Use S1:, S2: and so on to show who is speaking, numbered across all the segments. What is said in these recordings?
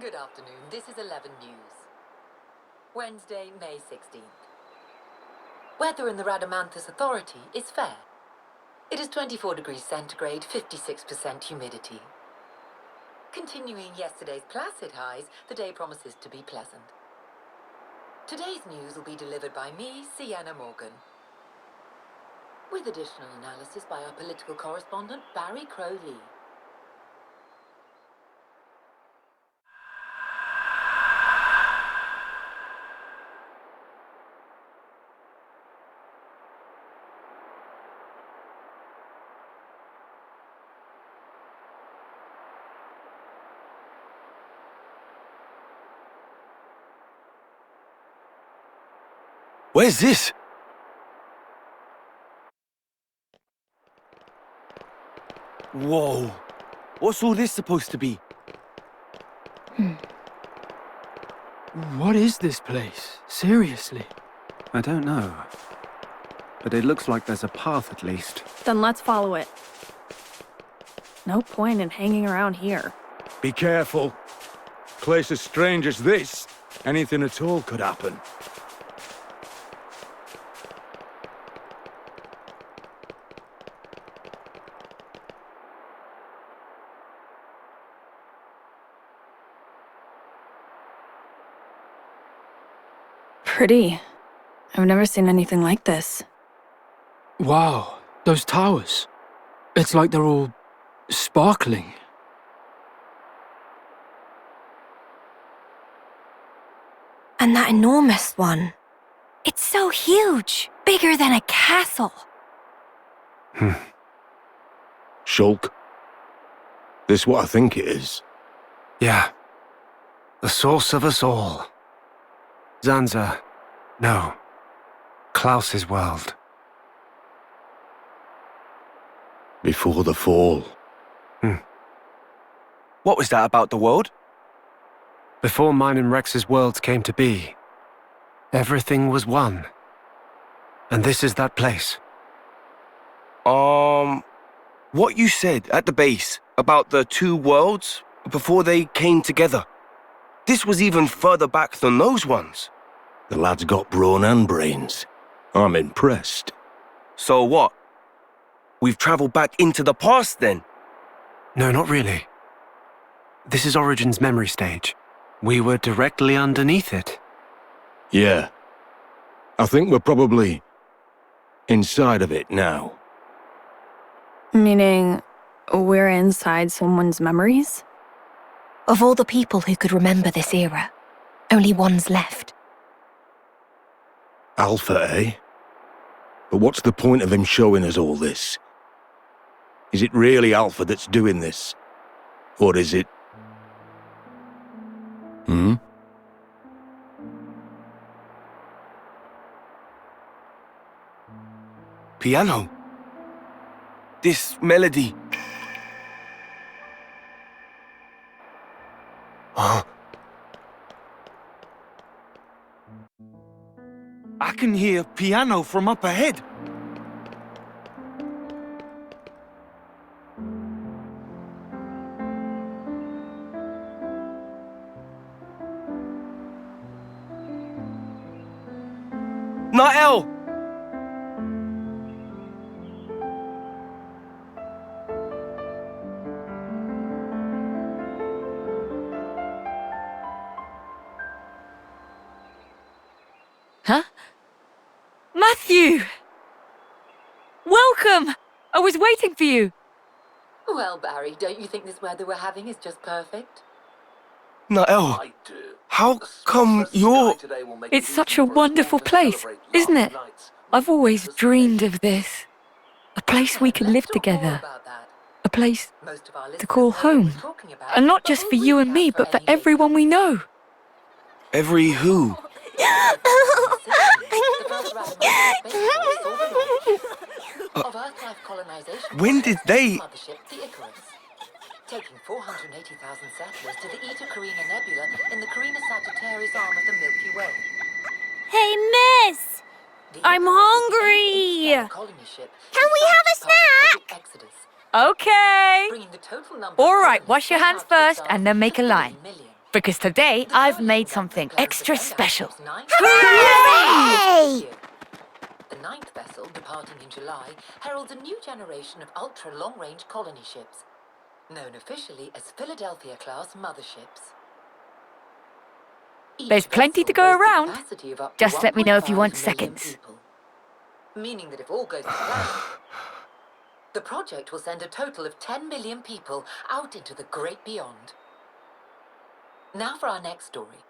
S1: Good afternoon. This is 11 News. Wednesday, May 16th. Weather in the Radamanthus Authority is fair. It is 24 degrees centigrade, 56% humidity. Continuing yesterday's placid highs, the day promises to be pleasant. Today's news will be delivered by me, Sienna Morgan, with additional analysis by our political correspondent, Barry Crowley.
S2: Where's this? Whoa. What's all this supposed to be?
S3: What is this place? Seriously?
S4: I don't know. But it looks like there's a path at least.
S5: Then let's follow it. No point in hanging around here.
S6: Be careful. Place as strange as this, anything at all could happen.
S5: Pretty. I've never seen anything like this.
S3: Wow, those towers. It's like they're all sparkling.
S7: And that enormous one. It's so huge, bigger than a castle.
S6: Shulk? This what I think it is?
S4: Yeah. The source of us all. Zanza. No. Klaus's world.
S6: Before the fall.
S2: What was that about the world?
S4: Before mine and Rex's worlds came to be, everything was one. And this is that place.
S2: What you said at the base about the two worlds before they came together. This was even further back than those ones.
S6: The lad's got brawn and brains. I'm impressed.
S2: So what? We've traveled back into the past then?
S4: No, not really. This is Origin's memory stage. We were directly underneath it.
S6: Yeah. I think we're probably inside of it now.
S5: Meaning, we're inside someone's memories?
S7: Of all the people who could remember this era, only one's left.
S6: Alpha, eh? But what's the point of him showing us all this? Is it really Alpha that's doing this? Or is it...
S2: Piano. This melody. Huh? I can hear piano from up ahead. Nael!
S5: Huh? Matthew! Welcome! I was waiting for you.
S1: Well, Barry, don't you think this weather we're having is just perfect?
S2: Nael, how come you're...
S5: It's such a wonderful place, isn't it? I've always dreamed of this. A place we could live together. A place to call home. And not just for you and me, but for everyone we know.
S2: Every who? When did they...
S1: Taking 480,000 settlers to the Eta Carina Nebula in the Carina Sagittarius arm of the Milky Way.
S7: Hey, miss! I'm hungry! Can we have a snack?
S5: Okay.
S1: Bringing the total number
S5: All right, wash your hands first and then make a line. Because today I've made something extra special.
S7: Hooray!
S1: The ninth vessel, departing in July, heralds a new generation of ultra-long-range colony ships, known officially as Philadelphia-class motherships.
S5: There's plenty to go around. Just let me know if you want
S1: 1.5 million
S5: seconds.
S1: people. Meaning that if all goes to plan, the project will send a total of 10 million people out into the great beyond. Now for our next story.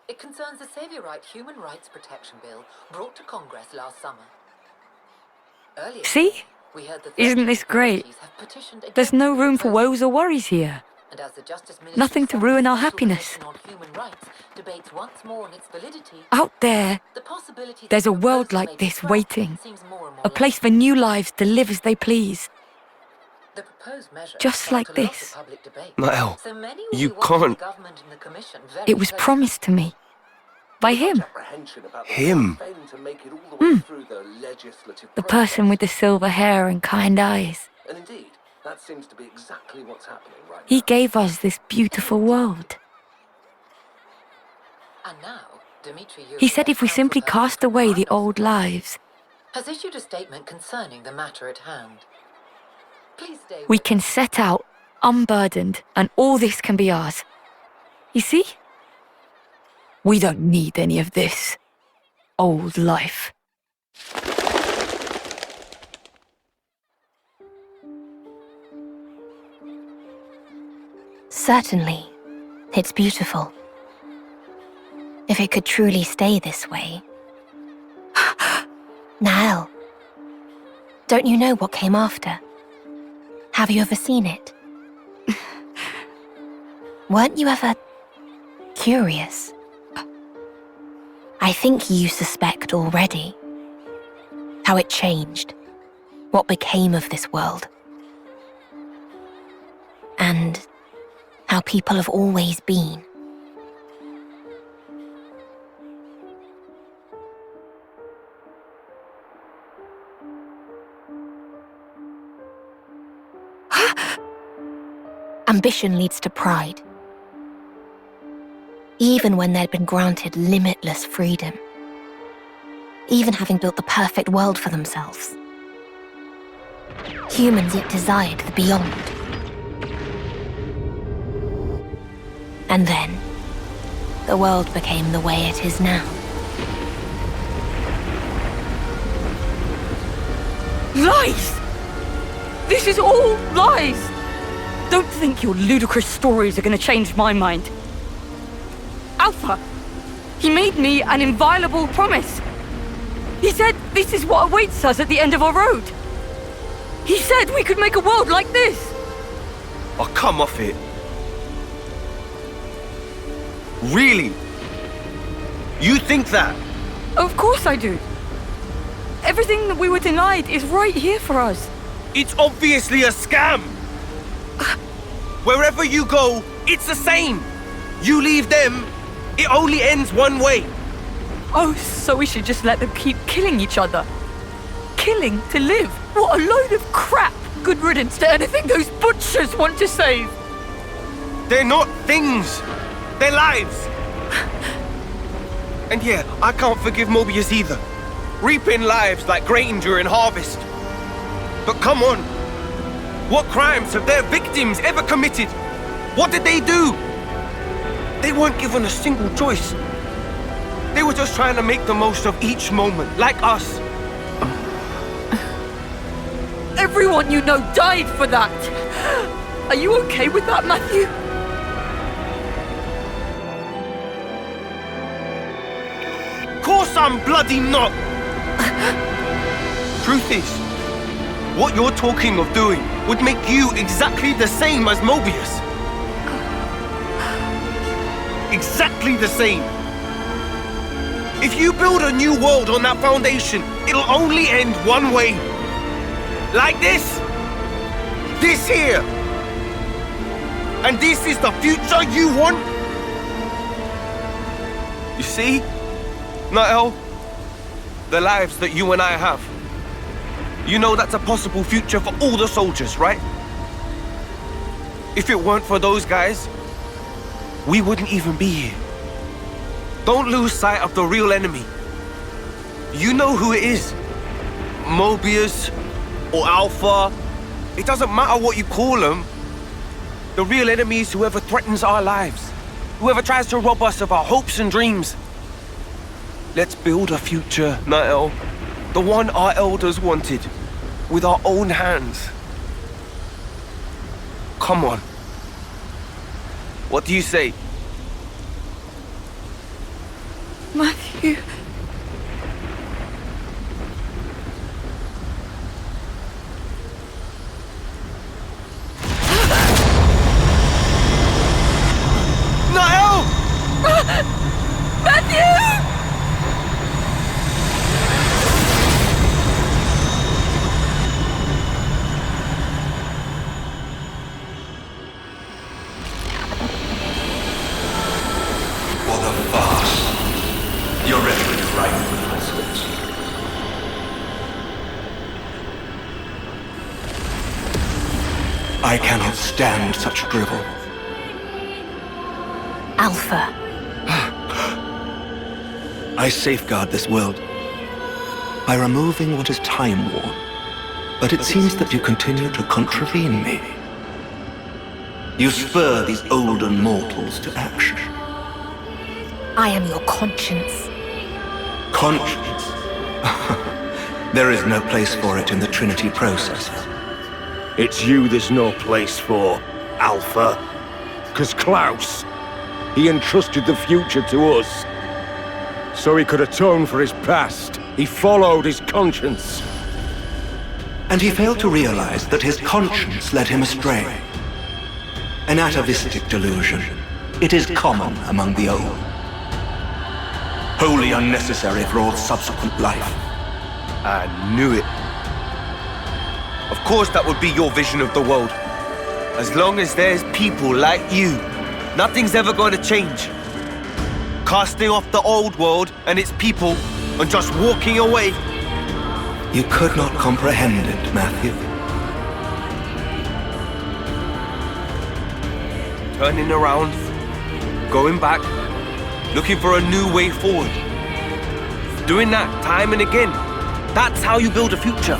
S1: It concerns the Saviorite Human Rights Protection Bill brought to Congress last summer. Earlier
S5: See?
S1: today, we heard that
S5: Isn't this great?
S1: parties have petitioned
S5: There's
S1: against
S5: no
S1: the
S5: room for
S1: proposal.
S5: woes or worries here.
S1: And as the Justice Ministry
S5: Nothing to
S1: says,
S5: ruin our
S1: the Special
S5: happiness.
S1: Commission on Human Rights debates once more on its validity.
S5: Out there,
S1: The possibility that
S5: there's a
S1: the
S5: world
S1: proposal
S5: like
S1: may be
S5: this
S1: scrapped
S5: waiting.
S1: seems more and more
S5: A place for new lives to live as they please.
S1: The proposed measure
S5: Just
S1: sparked
S5: like
S1: a lot of
S5: this.
S1: public debate.
S2: Nael,
S1: So many will
S2: you
S1: be watching
S2: can't.
S1: the government and the commission very
S5: It was
S1: closely.
S5: promised to me. By him.
S2: Him?
S5: The person with the silver hair and kind eyes.
S8: And indeed, that seems to be exactly what's happening right
S5: He
S8: now.
S5: gave us this beautiful world.
S1: And now, Dmitry
S5: He said if we simply cast away the old lives,
S1: has issued a statement concerning the matter at hand. Please stay
S5: we
S1: with
S5: can set out unburdened and all this can be ours. You see? We don't need any of this old life.
S7: Certainly, it's beautiful. If it could truly stay this way. Nael, don't you know what came after? Have you ever seen it? Weren't you ever curious? I think you suspect already how it changed, what became of this world, and how people have always been. Ambition leads to pride. Even when they'd been granted limitless freedom. Even having built the perfect world for themselves. Humans yet desired the beyond. And then, the world became the way it is now.
S5: Lies! This is all lies! Don't think your ludicrous stories are going to change my mind. Alpha, he made me an inviolable promise. He said this is what awaits us at the end of our road. He said we could make a world like this.
S2: Oh, come off it. Really? You think that?
S5: Of course I do. Everything that we were denied is right here for us.
S2: It's obviously a scam. Wherever you go, it's the same. You leave them, it only ends one way.
S5: Oh, so we should just let them keep killing each other. Killing to live. What a load of crap. Good riddance to anything those butchers want to save.
S2: They're not things. They're lives. And yeah, I can't forgive Mobius either. Reaping lives like grain during harvest. But come on. What crimes have their victims ever committed? What did they do? They weren't given a single choice. They were just trying to make the most of each moment, like us.
S5: Everyone you know died for that. Are you okay with that, Matthew?
S2: Of course I'm bloody not! Truth is, what you're talking of doing would make you exactly the same as Mobius. Exactly the same. If you build a new world on that foundation, it'll only end one way. Like this. This here. And this is the future you want? You see, Nael, the lives that you and I have. You know that's a possible future for all the soldiers, right? If it weren't for those guys, we wouldn't even be here. Don't lose sight of the real enemy. You know who it is. Mobius or Alpha. It doesn't matter what you call them. The real enemy is whoever threatens our lives. Whoever tries to rob us of our hopes and dreams. Let's build a future, Nael. The one our elders wanted. With our own hands. Come on. What do you say?
S5: Matthew.
S2: Nael!
S5: Matthew!
S8: What a farce. You're ready to write with falsehoods. I cannot stand such drivel.
S7: Alpha.
S8: I safeguard this world by removing what is time-worn. But it seems that you continue to contravene me. You spur these olden mortals to action.
S7: I am your conscience.
S8: Conscience? There is no place for it in the Trinity process.
S6: It's you there's no place for, Alpha. 'Cause Klaus, he entrusted the future to us. So he could atone for his past. He followed his conscience.
S8: And he failed to realize that his conscience led him astray. An atavistic delusion. It is common among the old. Wholly unnecessary for all subsequent life.
S2: I knew it. Of course that would be your vision of the world. As long as there's people like you, nothing's ever going to change. Casting off the old world and its people and just walking away.
S8: You could not comprehend it, Matthew.
S2: Turning around, going back, looking for a new way forward. Doing that time and again. That's how you build a future.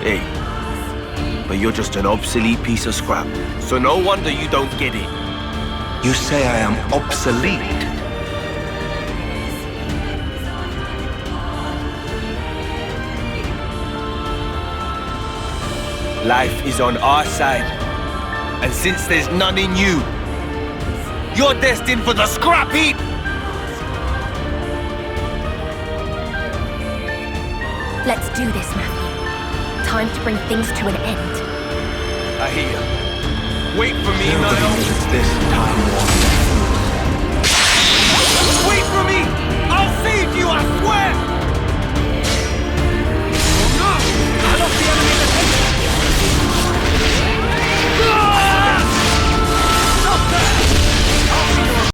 S2: Hey, but you're just an obsolete piece of scrap. So no wonder you don't get it.
S8: You say I am obsolete.
S2: Life is on our side. And since there's none in you, you're destined for the scrap heap!
S7: Let's do this, Matthew. Time to bring things to an end.
S2: I hear you. Wait for me,
S8: Nobody
S2: Niall.
S8: needs this time warning.